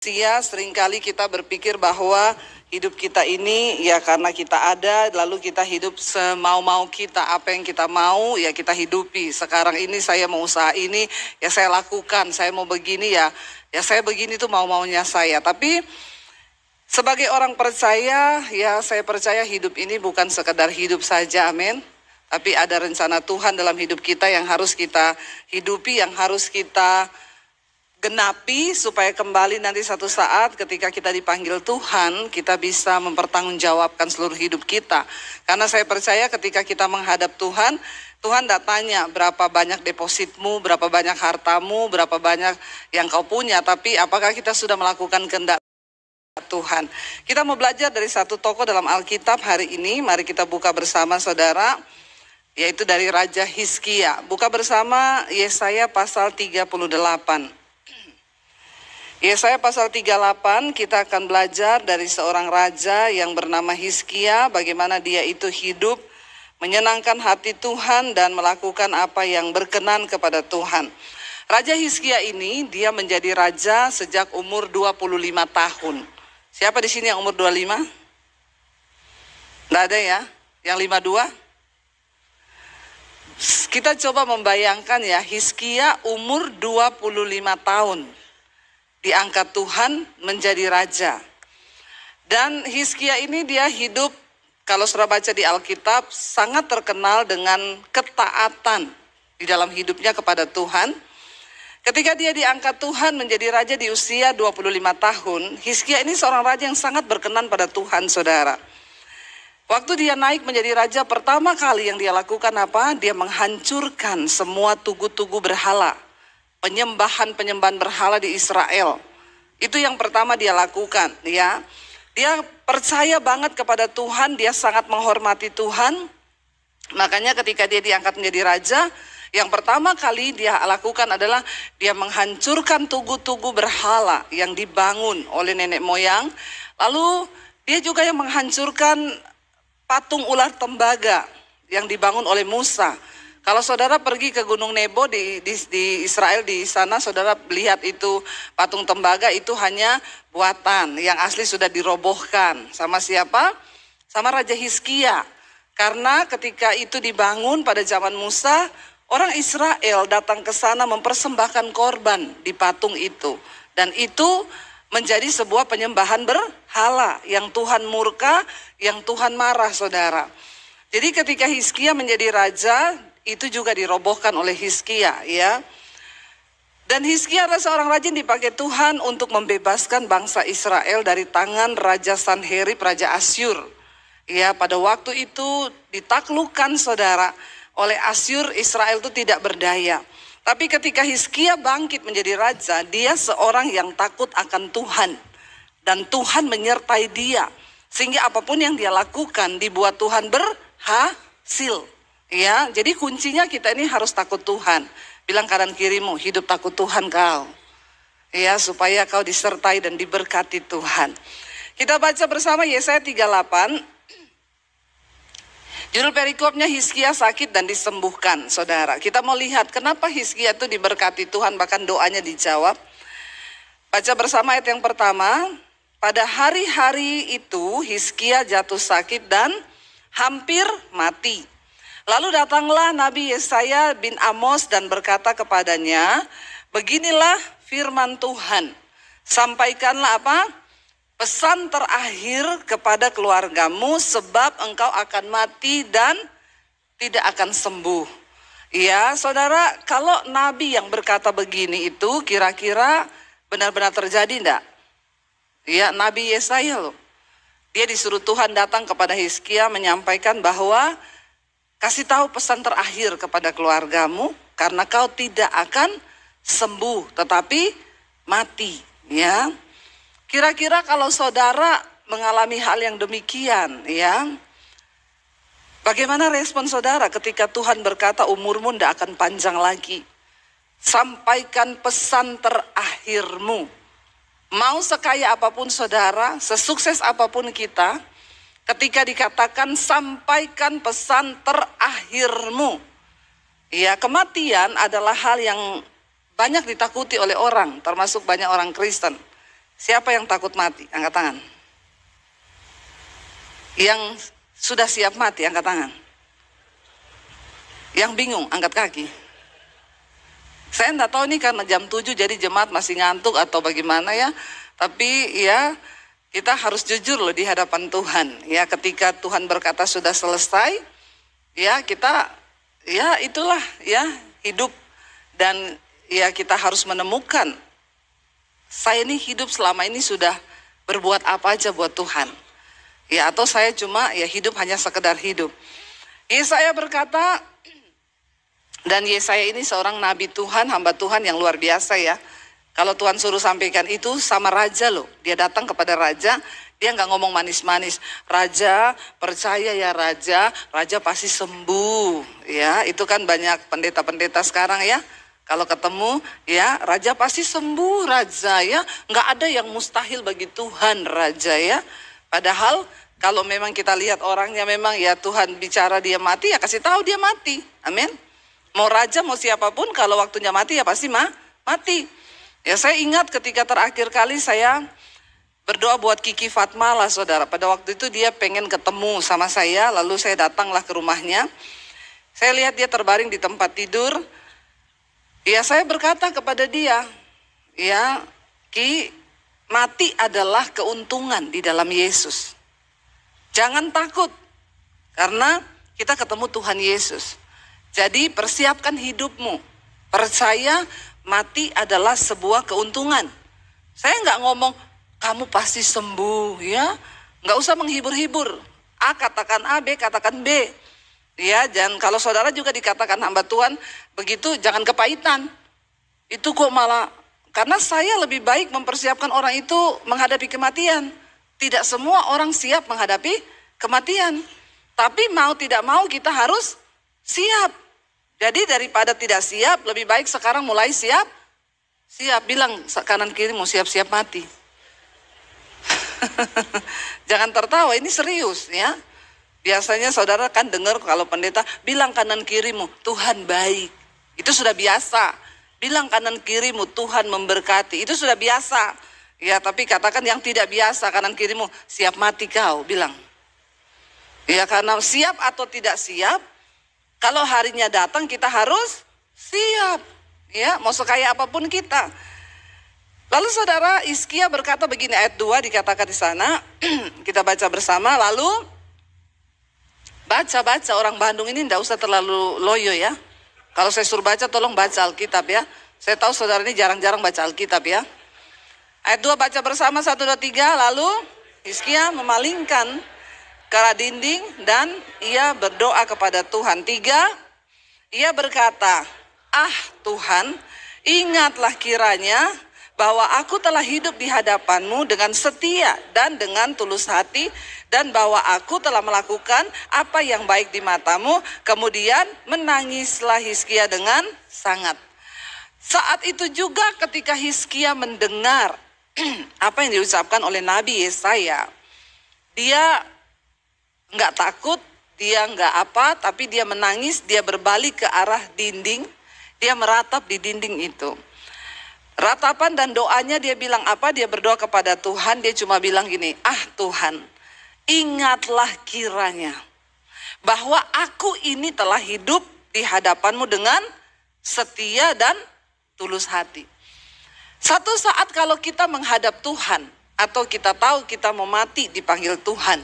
Seringkali kita berpikir bahwa hidup kita ini ya karena kita ada, lalu kita hidup semau-mau kita, apa yang kita mau ya kita hidupi. Sekarang ini saya mau usaha ini ya saya lakukan, saya mau begini ya saya begini tuh mau-maunya saya. Tapi sebagai orang percaya ya saya percaya hidup ini bukan sekedar hidup saja, amin. Tapi ada rencana Tuhan dalam hidup kita yang harus kita hidupi, yang harus kita genapi supaya kembali nanti satu saat ketika kita dipanggil Tuhan, kita bisa mempertanggungjawabkan seluruh hidup kita. Karena saya percaya ketika kita menghadap Tuhan, Tuhan tidak tanya berapa banyak depositmu, berapa banyak hartamu, berapa banyak yang kau punya, tapi apakah kita sudah melakukan kehendak Tuhan. Kita mau belajar dari satu tokoh dalam Alkitab hari ini. Mari kita buka bersama saudara, yaitu dari Raja Hizkia. Buka bersama Yesaya pasal 38. Yesaya pasal 38, kita akan belajar dari seorang raja yang bernama Hizkia, bagaimana dia itu hidup menyenangkan hati Tuhan dan melakukan apa yang berkenan kepada Tuhan. Raja Hizkia ini dia menjadi raja sejak umur 25 tahun. Siapa di sini yang umur 25? Tidak ada ya? Yang 52? Kita coba membayangkan ya, Hizkia umur 25 tahun. Diangkat Tuhan menjadi raja. Dan Hizkia ini dia hidup, kalau sudah baca di Alkitab, sangat terkenal dengan ketaatan di dalam hidupnya kepada Tuhan. Ketika dia diangkat Tuhan menjadi raja di usia 25 tahun, Hizkia ini seorang raja yang sangat berkenan pada Tuhan, saudara. Waktu dia naik menjadi raja, pertama kali yang dia lakukan apa? Dia menghancurkan semua tugu-tugu berhala. Penyembahan berhala di Israel. Itu yang pertama dia lakukan, ya. Dia percaya banget kepada Tuhan, dia sangat menghormati Tuhan. Makanya ketika dia diangkat menjadi raja, yang pertama kali dia lakukan adalah dia menghancurkan tugu-tugu berhala yang dibangun oleh nenek moyang. Lalu dia juga yang menghancurkan patung ular tembaga yang dibangun oleh Musa. Kalau saudara pergi ke Gunung Nebo di Israel, di sana saudara lihat itu patung tembaga itu hanya buatan, yang asli sudah dirobohkan. Sama siapa? Sama Raja Hizkia. Karena ketika itu dibangun pada zaman Musa, orang Israel datang ke sana mempersembahkan korban di patung itu. Dan itu menjadi sebuah penyembahan berhala yang Tuhan murka, yang Tuhan marah, saudara. Jadi ketika Hizkia menjadi raja, itu juga dirobohkan oleh Hizkia, ya. Dan Hizkia adalah seorang raja yang dipakai Tuhan untuk membebaskan bangsa Israel dari tangan Raja Sanherib, Raja Asyur. Ya, pada waktu itu ditaklukkan, saudara, oleh Asyur. Israel itu tidak berdaya. Tapi ketika Hizkia bangkit menjadi raja, dia seorang yang takut akan Tuhan. Dan Tuhan menyertai dia. Sehingga apapun yang dia lakukan dibuat Tuhan berhasil. Ya, jadi kuncinya kita ini harus takut Tuhan. Bilang kanan kirimu, hidup takut Tuhan kau. Ya, supaya kau disertai dan diberkati Tuhan. Kita baca bersama Yesaya 38. Judul perikopnya Hizkia sakit dan disembuhkan, saudara. Kita mau lihat kenapa Hizkia itu diberkati Tuhan, bahkan doanya dijawab. Baca bersama ayat yang pertama. Pada hari-hari itu Hizkia jatuh sakit dan hampir mati. Lalu datanglah Nabi Yesaya bin Amos dan berkata kepadanya, beginilah firman Tuhan, sampaikanlah apa? Pesan terakhir kepada keluargamu, sebab engkau akan mati dan tidak akan sembuh. Ya, saudara, kalau Nabi yang berkata begini itu kira-kira benar-benar terjadi enggak? Ya, Nabi Yesaya loh. Dia disuruh Tuhan datang kepada Hizkia menyampaikan bahwa kasih tahu pesan terakhir kepada keluargamu, karena kau tidak akan sembuh, tetapi mati. Ya, kira-kira kalau saudara mengalami hal yang demikian, ya, bagaimana respon saudara ketika Tuhan berkata umurmu tidak akan panjang lagi? Sampaikan pesan terakhirmu. Mau sekaya apapun saudara, sesukses apapun kita, ketika dikatakan sampaikan pesan terakhirmu. Ya, kematian adalah hal yang banyak ditakuti oleh orang, termasuk banyak orang Kristen. Siapa yang takut mati? Angkat tangan. Yang sudah siap mati, angkat tangan. Yang bingung, angkat kaki. Saya enggak tahu nih karena jam 7 jadi jemaat masih ngantuk atau bagaimana ya. Tapi ya kita harus jujur loh di hadapan Tuhan. Ya ketika Tuhan berkata sudah selesai, ya kita ya itulah ya hidup. Dan ya kita harus menemukan saya ini hidup selama ini sudah berbuat apa aja buat Tuhan. Ya atau saya cuma ya hidup hanya sekedar hidup. Yesaya berkata, dan Yesaya ini seorang nabi Tuhan, hamba Tuhan yang luar biasa ya. Kalau Tuhan suruh sampaikan itu sama raja loh. Dia datang kepada raja, dia nggak ngomong manis-manis. Raja, percaya ya raja, raja pasti sembuh. Ya, itu kan banyak pendeta-pendeta sekarang ya. Kalau ketemu, ya raja pasti sembuh raja ya. Nggak ada yang mustahil bagi Tuhan raja ya. Padahal kalau memang kita lihat orangnya memang ya Tuhan bicara dia mati ya kasih tahu dia mati. Amin. Mau raja mau siapapun kalau waktunya mati ya pasti mati. Ya saya ingat ketika terakhir kali saya berdoa buat Kiki Fatma lah saudara. Pada waktu itu dia pengen ketemu sama saya, lalu saya datanglah ke rumahnya. Saya lihat dia terbaring di tempat tidur. Ya saya berkata kepada dia, ya Ki, mati adalah keuntungan di dalam Yesus. Jangan takut, karena kita ketemu Tuhan Yesus. Jadi persiapkan hidupmu. Percaya mati adalah sebuah keuntungan. Saya nggak ngomong kamu pasti sembuh ya. Nggak usah menghibur-hibur. A katakan A, B katakan B. Ya, dan kalau saudara juga dikatakan hamba Tuhan begitu, jangan kepahitan. Itu kok malah, karena saya lebih baik mempersiapkan orang itu menghadapi kematian. Tidak semua orang siap menghadapi kematian. Tapi mau tidak mau kita harus siap. Jadi daripada tidak siap, lebih baik sekarang mulai siap. Siap, bilang kanan kiri mau siap-siap mati. Jangan tertawa, ini serius ya. Biasanya saudara kan dengar kalau pendeta bilang kanan kirimu, Tuhan baik. Itu sudah biasa. Bilang kanan kirimu, Tuhan memberkati. Itu sudah biasa. Ya, tapi katakan yang tidak biasa, kanan kirimu, siap mati kau, bilang. Ya, karena siap atau tidak siap, kalau harinya datang kita harus siap. Ya, mau sekaya apapun kita. Lalu saudara, Hizkia berkata begini, ayat 2 dikatakan di sana. Kita baca bersama, lalu baca orang Bandung ini tidak usah terlalu loyo ya. Kalau saya suruh baca tolong baca Alkitab ya. Saya tahu saudara ini jarang-jarang baca Alkitab ya. Ayat 2 baca bersama 1, 2, 3. Lalu Hizkia memalingkan ke arah dinding dan ia berdoa kepada Tuhan. 3, ia berkata, ah Tuhan, ingatlah kiranya bahwa aku telah hidup di hadapan-Mu dengan setia dan dengan tulus hati, dan bahwa aku telah melakukan apa yang baik di mata-Mu. Kemudian menangislah Hizkia dengan sangat. Saat itu juga ketika Hizkia mendengar apa yang diucapkan oleh Nabi Yesaya, dia nggak takut, dia nggak apa, tapi dia menangis, dia berbalik ke arah dinding, dia meratap di dinding itu. Ratapan dan doanya dia bilang apa? Dia berdoa kepada Tuhan, dia cuma bilang gini, ah Tuhan, ingatlah kiranya bahwa aku ini telah hidup di hadapan-Mu dengan setia dan tulus hati. Satu saat kalau kita menghadap Tuhan, atau kita tahu kita mau mati dipanggil Tuhan,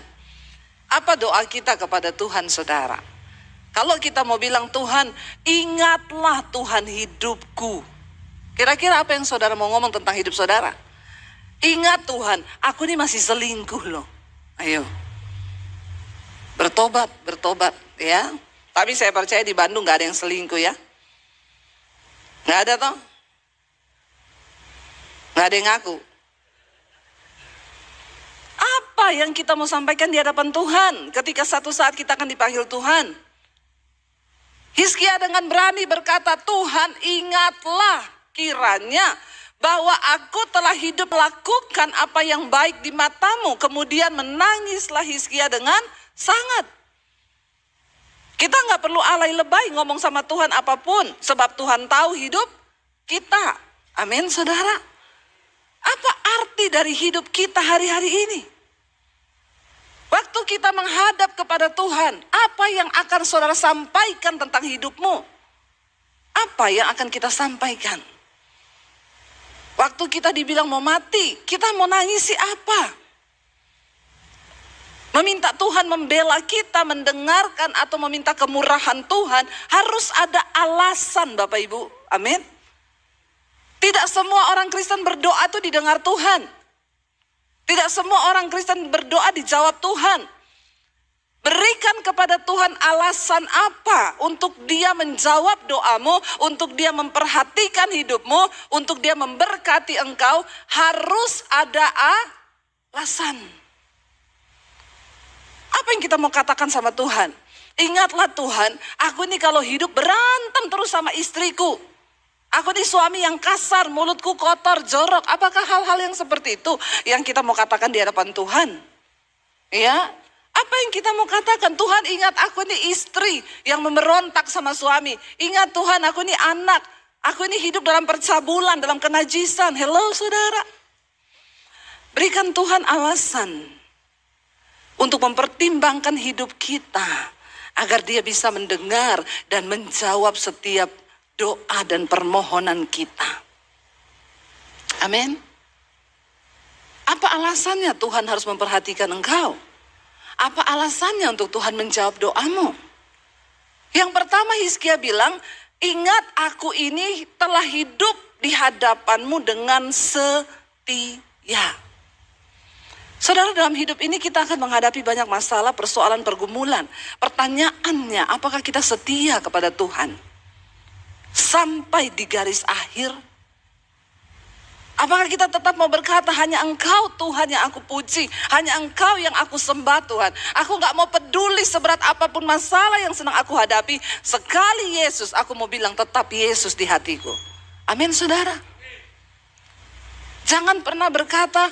apa doa kita kepada Tuhan saudara? Kalau kita mau bilang Tuhan, ingatlah Tuhan hidupku. Kira-kira apa yang saudara mau ngomong tentang hidup saudara? Ingat Tuhan, aku ini masih selingkuh loh. Ayo. Bertobat ya. Tapi saya percaya di Bandung gak ada yang selingkuh ya. Gak ada toh? Gak ada yang ngaku. Apa yang kita mau sampaikan di hadapan Tuhan ketika satu saat kita akan dipanggil Tuhan? Hizkia dengan berani berkata, Tuhan ingatlah kiranya bahwa aku telah hidup melakukan apa yang baik di mata-Mu. Kemudian menangislah Hizkia dengan sangat. Kita nggak perlu alay lebay ngomong sama Tuhan apapun, sebab Tuhan tahu hidup kita. Amin saudara. Apa arti arti dari hidup kita hari-hari ini. Waktu kita menghadap kepada Tuhan, apa yang akan saudara sampaikan tentang hidupmu? Apa yang akan kita sampaikan? Waktu kita dibilang mau mati, kita mau nangisi apa? Meminta Tuhan membela kita, mendengarkan atau meminta kemurahan Tuhan, harus ada alasan Bapak Ibu. Amin. Tidak semua orang Kristen berdoa itu didengar Tuhan. Tidak semua orang Kristen berdoa dijawab Tuhan. Berikan kepada Tuhan alasan apa untuk dia menjawab doamu, untuk dia memperhatikan hidupmu, untuk dia memberkati engkau, harus ada alasan. Apa yang kita mau katakan sama Tuhan? Ingatlah Tuhan, aku ini kalau hidup berantem terus sama istriku. Aku ini suami yang kasar, mulutku kotor, jorok. Apakah hal-hal yang seperti itu yang kita mau katakan di hadapan Tuhan? Ya, apa yang kita mau katakan? Tuhan, ingat aku ini istri yang memberontak sama suami. Ingat Tuhan, aku ini anak. Aku ini hidup dalam percabulan, dalam kenajisan. Hello saudara. Berikan Tuhan alasan untuk mempertimbangkan hidup kita, agar dia bisa mendengar dan menjawab setiap doa dan permohonan kita. Amin. Apa alasannya Tuhan harus memperhatikan engkau? Apa alasannya untuk Tuhan menjawab doamu? Yang pertama Hizkia bilang, ingat aku ini telah hidup di hadapanmu dengan setia. Saudara, dalam hidup ini kita akan menghadapi banyak masalah, persoalan, pergumulan. Pertanyaannya, apakah kita setia kepada Tuhan? Sampai di garis akhir. Apakah kita tetap mau berkata, hanya Engkau Tuhan yang aku puji, hanya Engkau yang aku sembah Tuhan. Aku gak mau peduli seberat apapun masalah yang sedang aku hadapi. Sekali Yesus, aku mau bilang tetap Yesus di hatiku. Amin saudara. Jangan pernah berkata,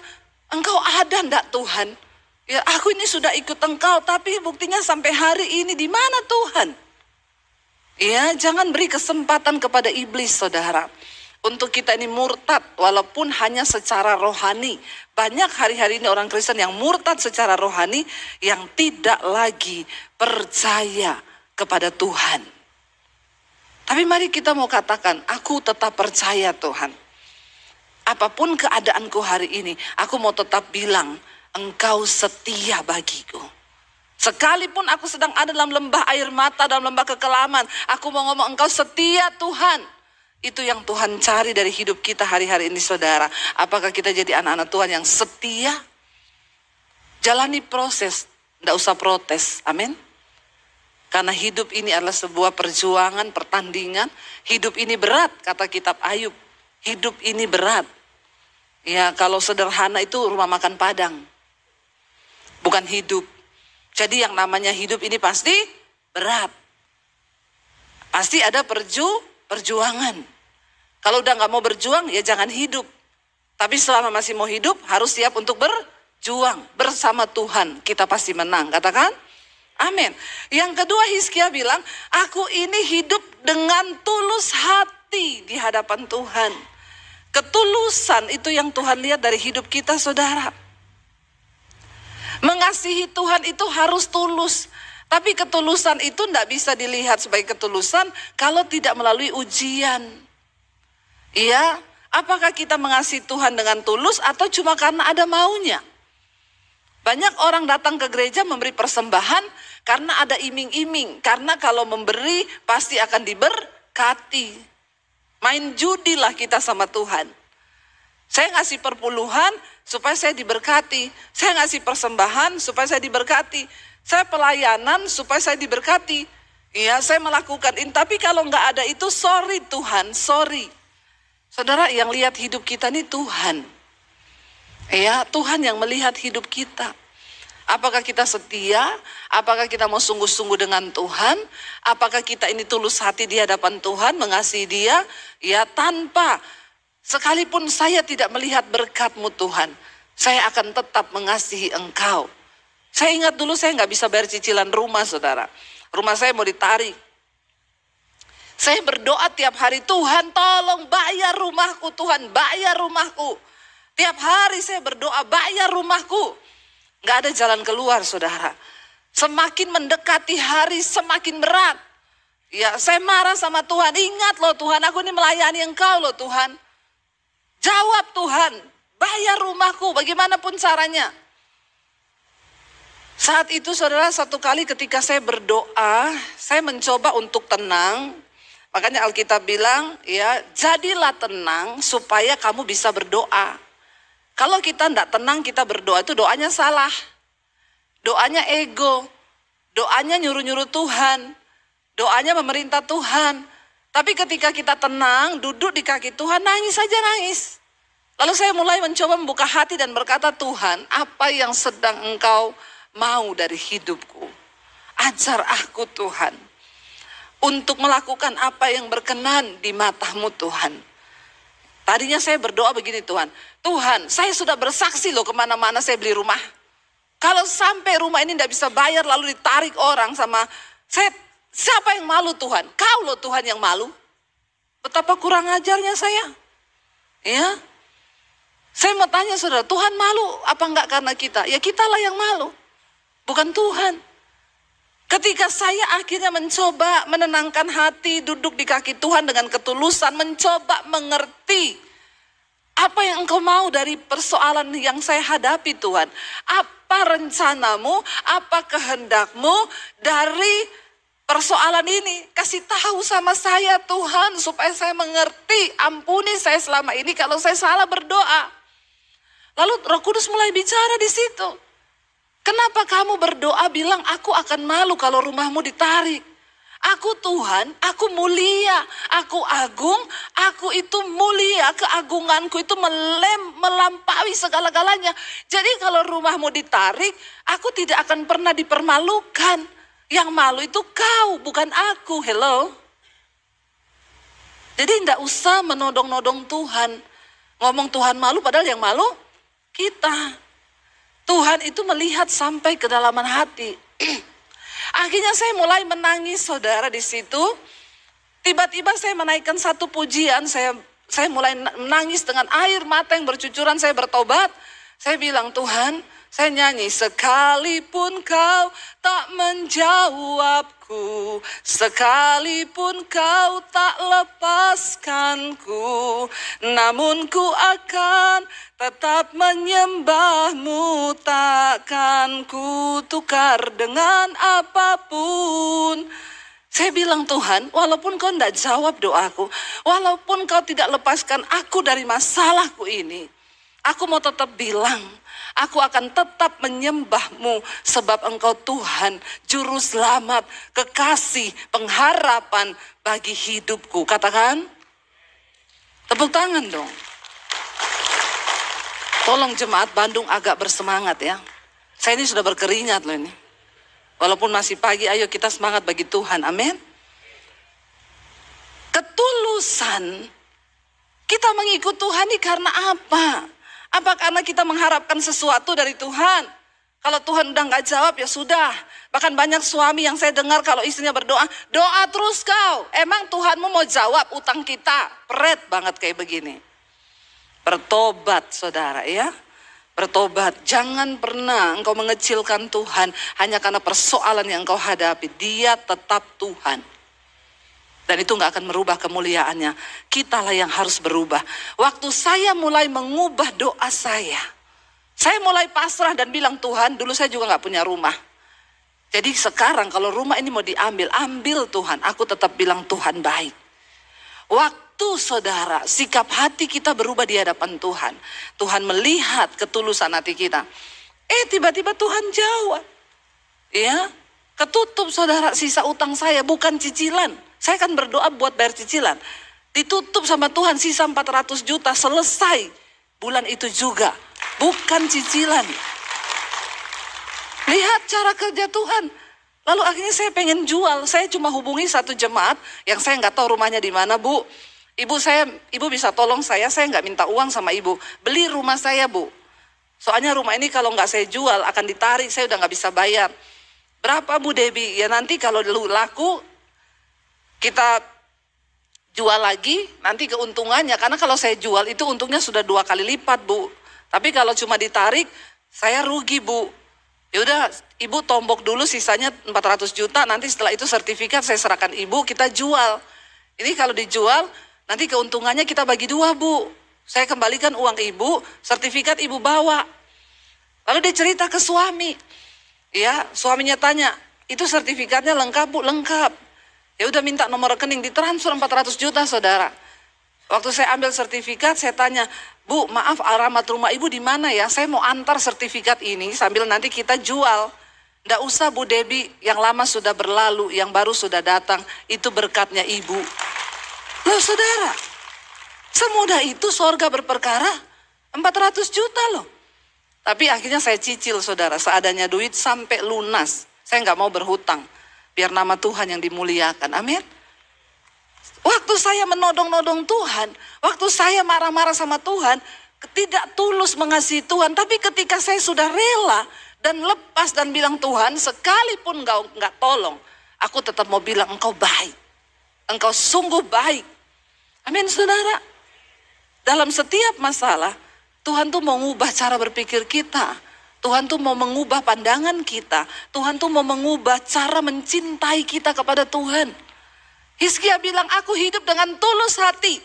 Engkau ada enggak Tuhan? Ya, aku ini sudah ikut Engkau, tapi buktinya sampai hari ini di mana Tuhan? Ya, jangan beri kesempatan kepada iblis saudara. Untuk kita ini murtad, walaupun hanya secara rohani. Banyak hari-hari ini orang Kristen yang murtad secara rohani, yang tidak lagi percaya kepada Tuhan. Tapi mari kita mau katakan, aku tetap percaya Tuhan. Apapun keadaanku hari ini, aku mau tetap bilang, Engkau setia bagiku. Sekalipun aku sedang ada dalam lembah air mata, dalam lembah kekelaman, aku mau ngomong Engkau setia Tuhan. Itu yang Tuhan cari dari hidup kita hari-hari ini saudara. Apakah kita jadi anak-anak Tuhan yang setia? Jalani proses, tidak usah protes, amin. Karena hidup ini adalah sebuah perjuangan, pertandingan. Hidup ini berat, kata kitab Ayub. Hidup ini berat. Ya, kalau sederhana itu rumah makan Padang. Bukan hidup. Jadi yang namanya hidup ini pasti berat. Pasti ada perjuangan. Kalau udah gak mau berjuang, ya jangan hidup. Tapi selama masih mau hidup, harus siap untuk berjuang. Bersama Tuhan, kita pasti menang. Katakan, amin. Yang kedua Hizkia bilang, aku ini hidup dengan tulus hati di hadapan Tuhan. Ketulusan itu yang Tuhan lihat dari hidup kita saudara. Mengasihi Tuhan itu harus tulus. Tapi ketulusan itu tidak bisa dilihat sebagai ketulusan kalau tidak melalui ujian. Iya, apakah kita mengasihi Tuhan dengan tulus atau cuma karena ada maunya? Banyak orang datang ke gereja memberi persembahan karena ada iming-iming. Karena kalau memberi pasti akan diberkati. Main judilah kita sama Tuhan. Saya ngasih perpuluhan supaya saya diberkati. Saya ngasih persembahan supaya saya diberkati. Saya pelayanan supaya saya diberkati. Ya, saya melakukan ini. Tapi kalau nggak ada itu, sorry Tuhan, sorry. Saudara, yang lihat hidup kita ini Tuhan. Ya, Tuhan yang melihat hidup kita. Apakah kita setia? Apakah kita mau sungguh-sungguh dengan Tuhan? Apakah kita ini tulus hati di hadapan Tuhan, mengasihi Dia? Ya, tanpa sekalipun saya tidak melihat berkat-Mu Tuhan, saya akan tetap mengasihi Engkau. Saya ingat dulu saya nggak bisa bayar cicilan rumah saudara. Rumah saya mau ditarik. Saya berdoa tiap hari, Tuhan tolong bayar rumahku, Tuhan bayar rumahku. Tiap hari saya berdoa, bayar rumahku. Nggak ada jalan keluar, saudara. Semakin mendekati hari, semakin berat. Ya, saya marah sama Tuhan. Ingat loh Tuhan, aku ini melayani Engkau loh Tuhan. Jawab Tuhan, bayar rumahku bagaimanapun caranya. Saat itu saudara, satu kali ketika saya berdoa, saya mencoba untuk tenang. Makanya Alkitab bilang, ya, jadilah tenang supaya kamu bisa berdoa. Kalau kita tidak tenang, kita berdoa, itu doanya salah. Doanya ego, doanya nyuruh-nyuruh Tuhan, doanya memerintah Tuhan. Tapi ketika kita tenang, duduk di kaki Tuhan, nangis saja nangis. Lalu saya mulai mencoba membuka hati dan berkata, Tuhan, apa yang sedang Engkau mau dari hidupku? Ajar aku Tuhan, untuk melakukan apa yang berkenan di mata-Mu Tuhan. Tadinya saya berdoa begini, Tuhan, saya sudah bersaksi loh kemana-mana saya beli rumah. Kalau sampai rumah ini tidak bisa bayar lalu ditarik orang sama saya, siapa yang malu Tuhan? Kau loh Tuhan yang malu. Betapa kurang ajarnya saya. Ya, saya mau tanya saudara, Tuhan malu apa enggak karena kita? Ya kitalah yang malu, bukan Tuhan. Ketika saya akhirnya mencoba menenangkan hati, duduk di kaki Tuhan dengan ketulusan, mencoba mengerti apa yang Engkau mau dari persoalan yang saya hadapi Tuhan. Apa rencanamu, apa kehendak-Mu dari persoalan ini? Kasih tahu sama saya Tuhan, supaya saya mengerti. Ampuni saya selama ini kalau saya salah berdoa. Lalu Roh Kudus mulai bicara di situ. Kenapa kamu berdoa bilang aku akan malu kalau rumahmu ditarik? Aku Tuhan, aku mulia, aku agung, aku itu mulia, keagunganku itu melampaui segala-galanya. Jadi kalau rumahmu ditarik, aku tidak akan pernah dipermalukan. Yang malu itu kau, bukan aku. Hello? Jadi tidak usah menodong-nodong Tuhan. Ngomong Tuhan malu, padahal yang malu kita. Tuhan itu melihat sampai kedalaman hati. Akhirnya saya mulai menangis saudara di situ. Tiba-tiba saya menaikkan satu pujian. Saya mulai menangis dengan air mata yang bercucuran. Saya bertobat. Saya bilang, Tuhan, saya nyanyi. Sekalipun kau tak menjawabku, sekalipun kau tak lepaskanku, namun ku akan tetap menyembah-Mu, takkan ku tukar dengan apapun. Saya bilang, Tuhan, walaupun kau tidak jawab doaku, walaupun kau tidak lepaskan aku dari masalahku ini, aku mau tetap bilang, aku akan tetap menyembah-Mu, sebab Engkau Tuhan, Juru Selamat, kekasih, pengharapan bagi hidupku. Katakan, tepuk tangan dong. Tolong jemaat Bandung agak bersemangat ya. Saya ini sudah berkeringat loh ini. Walaupun masih pagi, ayo kita semangat bagi Tuhan. Amin. Ketulusan kita mengikut Tuhan ini karena apa? Apa karena kita mengharapkan sesuatu dari Tuhan? Kalau Tuhan udah gak jawab ya sudah. Bahkan banyak suami yang saya dengar kalau istrinya berdoa, doa terus kau. Emang Tuhanmu mau jawab utang kita? Peret banget kayak begini. Bertobat saudara ya. Bertobat. Jangan pernah engkau mengecilkan Tuhan hanya karena persoalan yang engkau hadapi. Dia tetap Tuhan. Dan itu gak akan merubah kemuliaannya. Kitalah yang harus berubah. Waktu saya mulai mengubah doa saya mulai pasrah dan bilang, Tuhan, dulu saya juga gak punya rumah. Jadi sekarang kalau rumah ini mau diambil, ambil Tuhan. Aku tetap bilang Tuhan baik. Waktu saudara, sikap hati kita berubah di hadapan Tuhan. Tuhan melihat ketulusan hati kita. Tiba-tiba Tuhan jawab. Ya, ketutup saudara sisa utang saya, bukan cicilan. Saya kan berdoa buat bayar cicilan. Ditutup sama Tuhan sisa 400 juta, selesai bulan itu juga. Bukan cicilan. Lihat cara kerja Tuhan. Lalu akhirnya saya pengen jual. Saya cuma hubungi satu jemaat yang saya nggak tahu rumahnya di mana, Bu. Ibu bisa tolong saya nggak minta uang sama ibu. Beli rumah saya, Bu. Soalnya rumah ini kalau nggak saya jual akan ditarik, saya udah nggak bisa bayar. Berapa Bu Debbie? Ya nanti kalau laku kita jual lagi, nanti keuntungannya. Karena kalau saya jual itu untungnya sudah 2 kali lipat, Bu. Tapi kalau cuma ditarik, saya rugi Bu. Ya udah, Ibu tombok dulu sisanya 400 juta, nanti setelah itu sertifikat saya serahkan Ibu, kita jual. Ini kalau dijual, nanti keuntungannya kita bagi 2 Bu. Saya kembalikan uang Ibu, sertifikat Ibu bawa. Lalu dia cerita ke suami. Ya, suaminya tanya, itu sertifikatnya lengkap Bu? Lengkap. Ya udah minta nomor rekening, ditransfer 400 juta saudara. Waktu saya ambil sertifikat, saya tanya, Bu, maaf alamat rumah Ibu di mana ya? Saya mau antar sertifikat ini sambil nanti kita jual. Nggak usah Bu Debbie, yang lama sudah berlalu, yang baru sudah datang. Itu berkatnya Ibu. Loh saudara, semudah itu sorga berperkara, 400 juta loh. Tapi akhirnya saya cicil saudara, seadanya duit sampai lunas. Saya nggak mau berhutang, biar nama Tuhan yang dimuliakan, amin. Waktu saya menodong-nodong Tuhan, waktu saya marah-marah sama Tuhan, tidak tulus mengasihi Tuhan. Tapi ketika saya sudah rela dan lepas dan bilang Tuhan, sekalipun engkau nggak tolong, aku tetap mau bilang engkau baik. Engkau sungguh baik. Amin saudara. Dalam setiap masalah, Tuhan tuh mau mengubah cara berpikir kita. Tuhan tuh mau mengubah pandangan kita. Tuhan tuh mau mengubah cara mencintai kita kepada Tuhan. Hizkia bilang, aku hidup dengan tulus hati.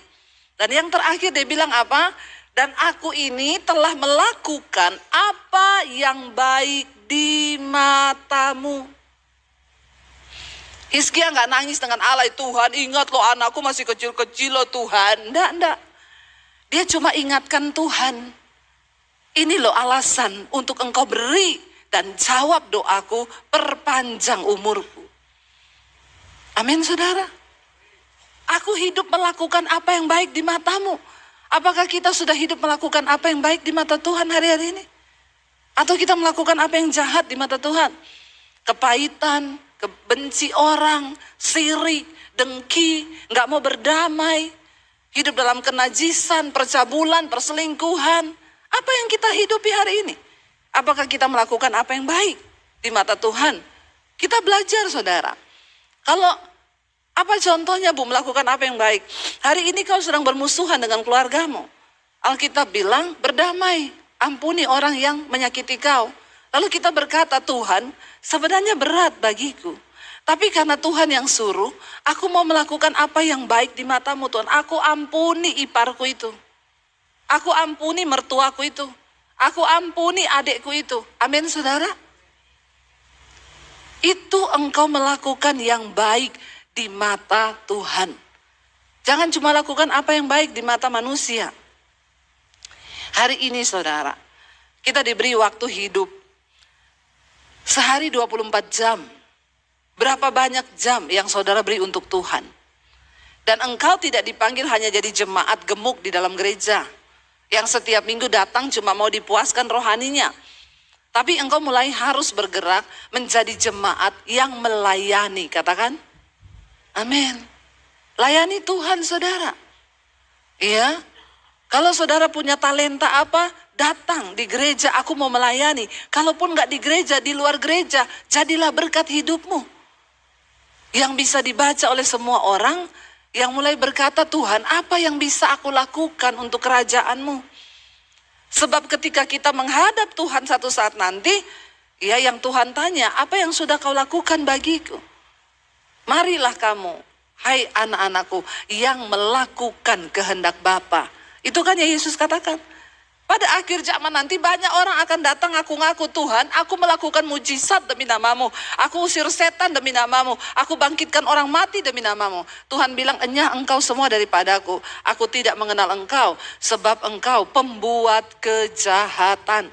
Dan yang terakhir dia bilang apa? Dan aku ini telah melakukan apa yang baik di matamu. Hizkia nggak nangis dengan alay, Tuhan ingat loh anakku masih kecil-kecil loh Tuhan. Enggak. Dia cuma ingatkan Tuhan. Ini loh alasan untuk engkau beri dan jawab doaku, perpanjang umurku. Amin saudara. Aku hidup melakukan apa yang baik di matamu. Apakah kita sudah hidup melakukan apa yang baik di mata Tuhan hari-hari ini? Atau kita melakukan apa yang jahat di mata Tuhan? Kepahitan, kebenci orang, sirik, dengki, gak mau berdamai. Hidup dalam kenajisan, percabulan, perselingkuhan. Apa yang kita hidupi hari ini? Apakah kita melakukan apa yang baik di mata Tuhan? Kita belajar saudara. Kalau apa contohnya Bu melakukan apa yang baik? Hari ini kau sedang bermusuhan dengan keluargamu. Alkitab bilang berdamai, ampuni orang yang menyakiti kau. Lalu kita berkata, Tuhan sebenarnya berat bagiku. Tapi karena Tuhan yang suruh, aku mau melakukan apa yang baik di matamu Tuhan. Aku ampuni iparku itu. Aku ampuni mertuaku itu. Aku ampuni adikku itu. Amin saudara. Itu engkau melakukan yang baik di mata Tuhan. Jangan cuma lakukan apa yang baik di mata manusia. Hari ini saudara, kita diberi waktu hidup. Sehari 24 jam. Berapa banyak jam yang saudara beri untuk Tuhan? Dan engkau tidak dipanggil hanya jadi jemaat gemuk di dalam gereja. Yang setiap minggu datang cuma mau dipuaskan rohaninya. Tapi engkau mulai harus bergerak menjadi jemaat yang melayani. Katakan amin. Layani Tuhan saudara. Iya. Kalau saudara punya talenta apa, datang di gereja, aku mau melayani. Kalaupun gak di gereja, di luar gereja, jadilah berkat hidupmu. Yang bisa dibaca oleh semua orang, yang mulai berkata, Tuhan apa yang bisa aku lakukan untuk kerajaanmu? Sebab ketika kita menghadap Tuhan satu saat nanti, ya yang Tuhan tanya, apa yang sudah kau lakukan bagiku? Marilah kamu, hai anak-anakku, yang melakukan kehendak Bapa. Itu kan yang Yesus katakan. Pada akhir zaman nanti banyak orang akan datang ngaku-ngaku, Tuhan aku melakukan mujizat demi namamu. Aku usir setan demi namamu. Aku bangkitkan orang mati demi namamu. Tuhan bilang, enyah engkau semua daripadaku. Aku tidak mengenal engkau, sebab engkau pembuat kejahatan.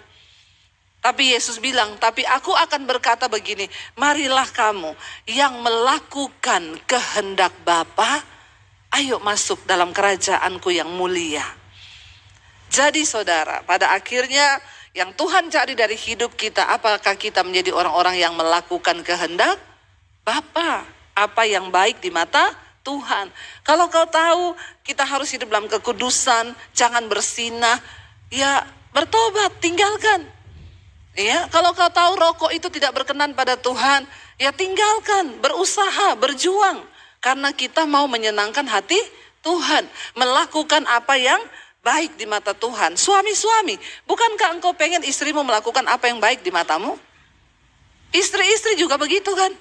Tapi Yesus bilang, tapi aku akan berkata begini, marilah kamu yang melakukan kehendak Bapa, ayo masuk dalam kerajaanku yang mulia. Jadi saudara, pada akhirnya yang Tuhan cari dari hidup kita, apakah kita menjadi orang-orang yang melakukan kehendak Bapa, apa yang baik di mata Tuhan. Kalau kau tahu kita harus hidup dalam kekudusan, jangan bersinah, ya bertobat, tinggalkan. Ya, kalau kau tahu rokok itu tidak berkenan pada Tuhan, ya tinggalkan, berusaha, berjuang. Karena kita mau menyenangkan hati Tuhan, melakukan apa yang baik di mata Tuhan? Suami-suami, bukankah engkau pengen istrimu melakukan apa yang baik di matamu? Istri-istri juga begitu kan?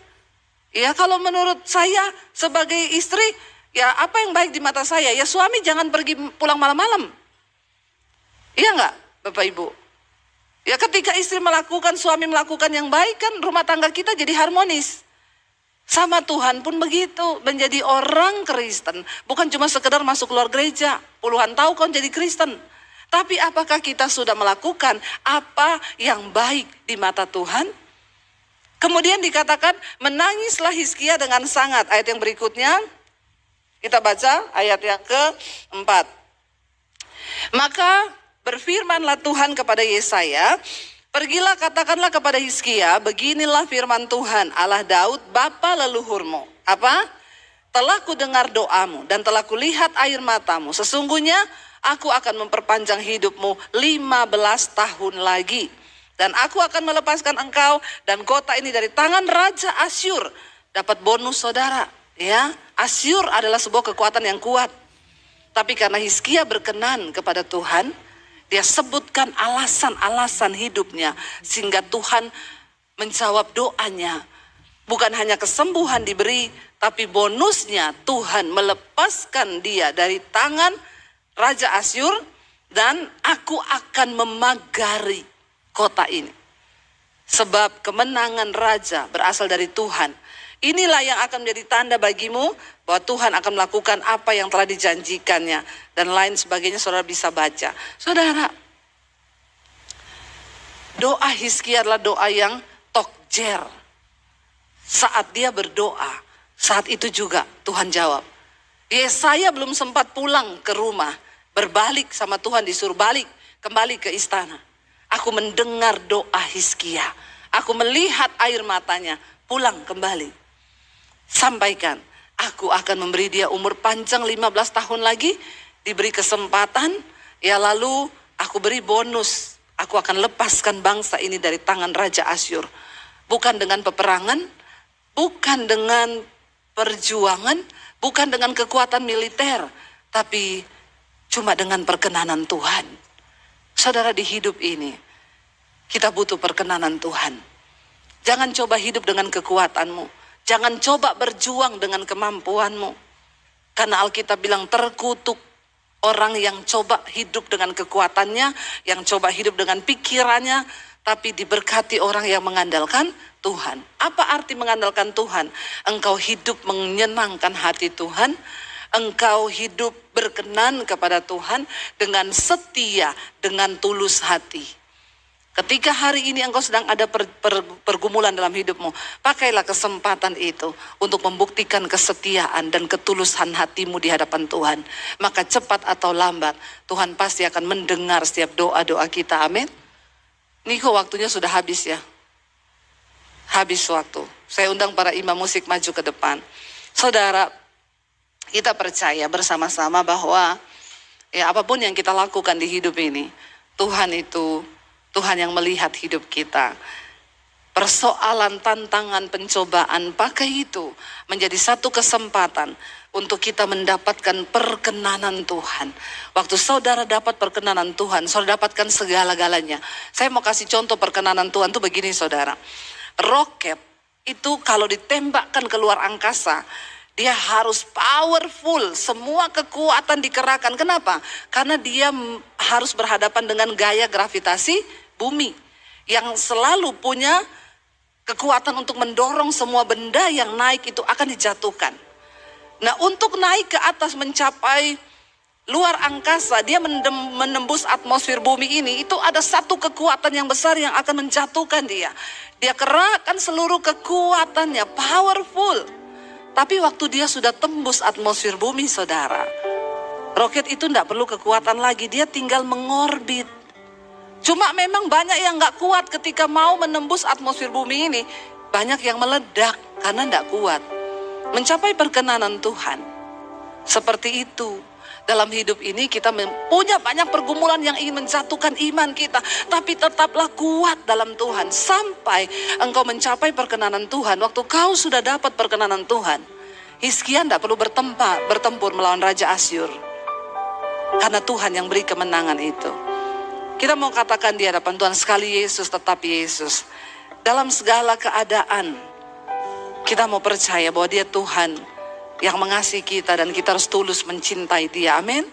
Ya, kalau menurut saya sebagai istri, ya apa yang baik di mata saya? Ya suami jangan pergi pulang malam-malam. Iya enggak Bapak Ibu? Ya ketika istri melakukan, suami melakukan yang baik kan rumah tangga kita jadi harmonis. Sama Tuhan pun begitu, menjadi orang Kristen. Bukan cuma sekedar masuk keluar gereja, puluhan tahun kau jadi Kristen. Tapi apakah kita sudah melakukan apa yang baik di mata Tuhan? Kemudian dikatakan, menangislah Hizkia dengan sangat. Ayat yang berikutnya, kita baca ayat yang keempat. Maka berfirmanlah Tuhan kepada Yesaya, pergilah katakanlah kepada Hizkia, beginilah firman Tuhan Allah Daud bapa leluhurmu. Apa? Telah kudengar doamu dan telah kulihat air matamu. Sesungguhnya aku akan memperpanjang hidupmu 15 tahun lagi. Dan aku akan melepaskan engkau dan kota ini dari tangan Raja Asyur. Dapat bonus saudara. Ya, Asyur adalah sebuah kekuatan yang kuat. Tapi karena Hizkia berkenan kepada Tuhan, dia sebutkan alasan-alasan hidupnya sehingga Tuhan menjawab doanya. Bukan hanya kesembuhan diberi, tapi bonusnya Tuhan melepaskan dia dari tangan Raja Asyur dan aku akan memagari kota ini. Sebab kemenangan raja berasal dari Tuhan. Inilah yang akan menjadi tanda bagimu bahwa Tuhan akan melakukan apa yang telah dijanjikannya. Dan lain sebagainya saudara bisa baca. Saudara, doa Hizkia adalah doa yang tokjer. Saat dia berdoa, saat itu juga Tuhan jawab. Yesaya belum sempat pulang ke rumah. Berbalik sama Tuhan, disuruh balik kembali ke istana. Aku mendengar doa Hizkia. Aku melihat air matanya. Pulang kembali. Sampaikan, aku akan memberi dia umur panjang 15 tahun lagi, diberi kesempatan, ya lalu aku beri bonus. Aku akan lepaskan bangsa ini dari tangan Raja Asyur. Bukan dengan peperangan, bukan dengan perjuangan, bukan dengan kekuatan militer, tapi cuma dengan perkenanan Tuhan. Saudara, di hidup ini, kita butuh perkenanan Tuhan. Jangan coba hidup dengan kekuatanmu. Jangan coba berjuang dengan kemampuanmu. Karena Alkitab bilang terkutuk orang yang coba hidup dengan kekuatannya, yang coba hidup dengan pikirannya, tapi diberkati orang yang mengandalkan Tuhan. Apa arti mengandalkan Tuhan? Engkau hidup menyenangkan hati Tuhan, engkau hidup berkenan kepada Tuhan dengan setia, dengan tulus hati. Ketika hari ini engkau sedang ada pergumulan dalam hidupmu, pakailah kesempatan itu untuk membuktikan kesetiaan dan ketulusan hatimu di hadapan Tuhan. Maka cepat atau lambat, Tuhan pasti akan mendengar setiap doa-doa kita. Amin. Niko, waktunya sudah habis ya. Habis waktu. Saya undang para imam musik maju ke depan. Saudara, kita percaya bersama-sama bahwa ya apapun yang kita lakukan di hidup ini, Tuhan itu Tuhan yang melihat hidup kita. Persoalan, tantangan, pencobaan, pakai itu menjadi satu kesempatan untuk kita mendapatkan perkenanan Tuhan. Waktu saudara dapat perkenanan Tuhan, saudara dapatkan segala-galanya. Saya mau kasih contoh perkenanan Tuhan itu begini saudara. Roket itu kalau ditembakkan keluar angkasa, dia harus powerful, semua kekuatan dikerahkan. Kenapa? Karena dia harus berhadapan dengan gaya gravitasi bumi yang selalu punya kekuatan untuk mendorong semua benda yang naik itu akan dijatuhkan. Nah, untuk naik ke atas mencapai luar angkasa, dia menembus atmosfer bumi ini, itu ada satu kekuatan yang besar yang akan menjatuhkan dia. Dia kerahkan seluruh kekuatannya, powerful. Tapi waktu dia sudah tembus atmosfer bumi saudara, roket itu tidak perlu kekuatan lagi, dia tinggal mengorbit. Cuma memang banyak yang gak kuat ketika mau menembus atmosfer bumi ini. Banyak yang meledak karena gak kuat. Mencapai perkenanan Tuhan seperti itu. Dalam hidup ini kita punya banyak pergumulan yang ingin menjatuhkan iman kita. Tapi tetaplah kuat dalam Tuhan. Sampai engkau mencapai perkenanan Tuhan. Waktu kau sudah dapat perkenanan Tuhan, Hizkia tidak perlu bertempur melawan Raja Asyur. Karena Tuhan yang beri kemenangan itu. Kita mau katakan di hadapan Tuhan, sekali Yesus tetap Yesus. Dalam segala keadaan, kita mau percaya bahwa Dia Tuhan yang mengasihi kita dan kita harus tulus mencintai Dia. Amin.